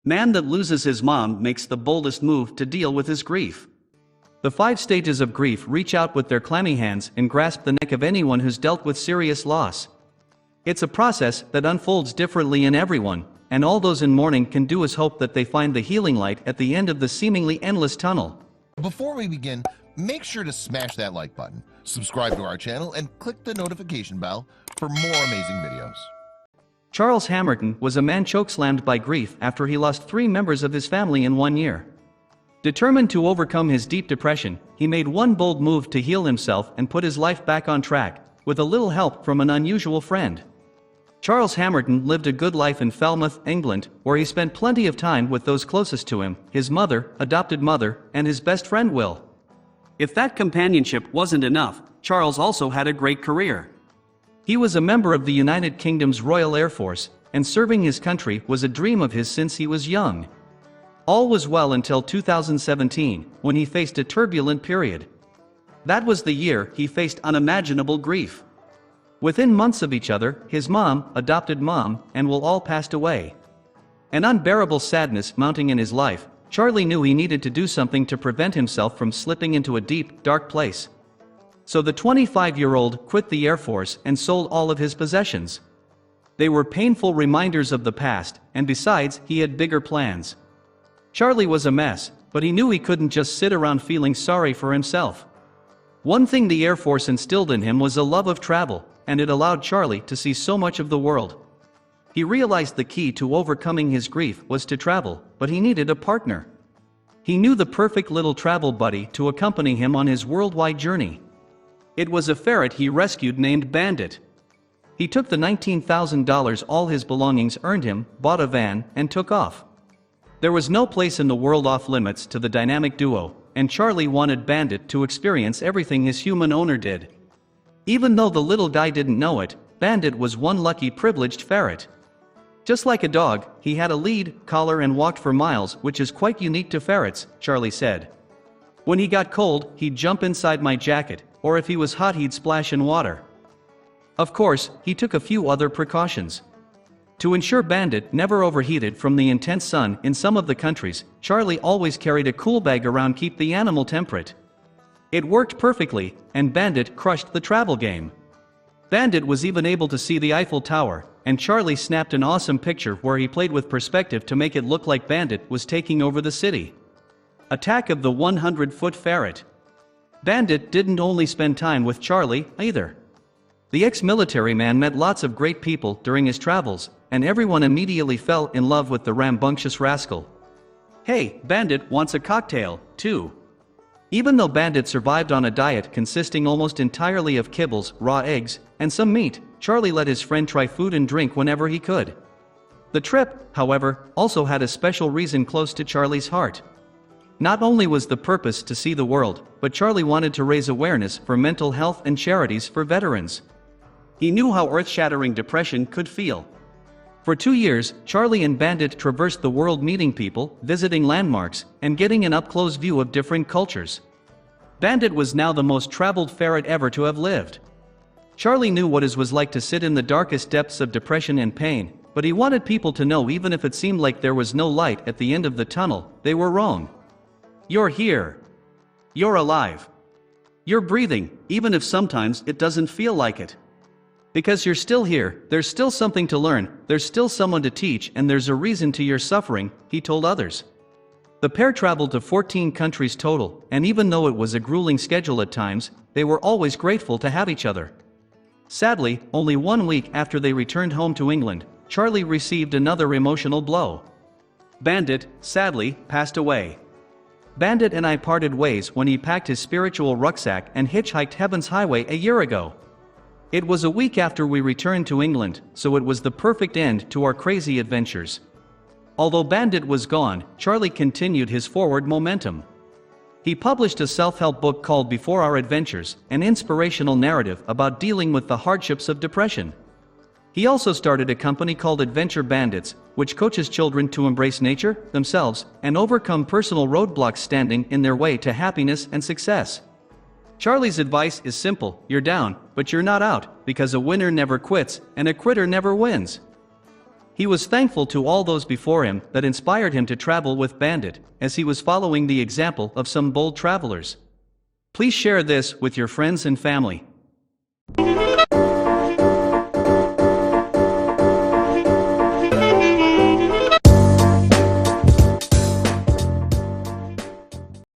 Man that loses his mom makes the boldest move to deal with his grief. The 5 stages of grief reach out with their clammy hands and grasp the neck of anyone who's dealt with serious loss. It's a process that unfolds differently in everyone, and all those in mourning can do is hope that they find the healing light at the end of the seemingly endless tunnel. Before we begin, make sure to smash that like button, subscribe to our channel, and click the notification bell for more amazing videos. Charles Hamerton was a man chokeslammed by grief after he lost 3 members of his family in 1 year. Determined to overcome his deep depression, he made one bold move to heal himself and put his life back on track, with a little help from an unusual friend. Charles Hamerton lived a good life in Falmouth, England, where he spent plenty of time with those closest to him, his mother, adopted mother, and his best friend Will. If that companionship wasn't enough, Charles also had a great career. He was a member of the United Kingdom's Royal Air Force, and serving his country was a dream of his since he was young. All was well until 2017, when he faced a turbulent period. That was the year he faced unimaginable grief. Within months of each other, his mom, adopted mom, and Will all passed away. An unbearable sadness mounting in his life, Charlie knew he needed to do something to prevent himself from slipping into a deep, dark place. So the 25-year-old quit the Air Force and sold all of his possessions. They were painful reminders of the past, and besides, he had bigger plans. Charlie was a mess, but he knew he couldn't just sit around feeling sorry for himself. One thing the Air Force instilled in him was a love of travel, and it allowed Charlie to see so much of the world. He realized the key to overcoming his grief was to travel, but he needed a partner. He knew the perfect little travel buddy to accompany him on his worldwide journey. It was a ferret he rescued named Bandit. He took the $19,000 all his belongings earned him, bought a van, and took off. There was no place in the world off limits to the dynamic duo, and Charlie wanted Bandit to experience everything his human owner did. Even though the little guy didn't know it, Bandit was one lucky privileged ferret. Just like a dog, he had a lead, collar, and walked for miles, which is quite unique to ferrets, Charlie said. When he got cold, he'd jump inside my jacket, or if he was hot he'd splash in water. Of course, he took a few other precautions. To ensure Bandit never overheated from the intense sun in some of the countries, Charlie always carried a cool bag around to keep the animal temperate. It worked perfectly, and Bandit crushed the travel game. Bandit was even able to see the Eiffel Tower, and Charlie snapped an awesome picture where he played with perspective to make it look like Bandit was taking over the city. Attack of the 100-foot ferret. Bandit didn't only spend time with Charlie, either. The ex-military man met lots of great people during his travels, and everyone immediately fell in love with the rambunctious rascal. Hey, Bandit wants a cocktail, too. Even though Bandit survived on a diet consisting almost entirely of kibbles, raw eggs, and some meat, Charlie let his friend try food and drink whenever he could. The trip, however, also had a special reason close to Charlie's heart. Not only was the purpose to see the world, but Charlie wanted to raise awareness for mental health and charities for veterans. He knew how earth-shattering depression could feel. For 2 years, Charlie and Bandit traversed the world meeting people, visiting landmarks, and getting an up-close view of different cultures. Bandit was now the most traveled ferret ever to have lived. Charlie knew what it was like to sit in the darkest depths of depression and pain, but he wanted people to know even if it seemed like there was no light at the end of the tunnel, they were wrong. You're here. You're alive. You're breathing, even if sometimes it doesn't feel like it. Because you're still here, there's still something to learn, there's still someone to teach, and there's a reason to your suffering, he told others. The pair traveled to 14 countries total, and even though it was a grueling schedule at times, they were always grateful to have each other. Sadly, only 1 week after they returned home to England, Charlie received another emotional blow. Bandit, sadly, passed away. Bandit and I parted ways when he packed his spiritual rucksack and hitchhiked Heaven's Highway a year ago. It was a week after we returned to England, so it was the perfect end to our crazy adventures. Although Bandit was gone, Charlie continued his forward momentum. He published a self-help book called Before Our Adventures, an inspirational narrative about dealing with the hardships of depression. He also started a company called Adventure Bandits, which coaches children to embrace nature, themselves, and overcome personal roadblocks standing in their way to happiness and success. Charlie's advice is simple: you're down, but you're not out, because a winner never quits, and a quitter never wins. He was thankful to all those before him that inspired him to travel with Bandit, as he was following the example of some bold travelers. Please share this with your friends and family.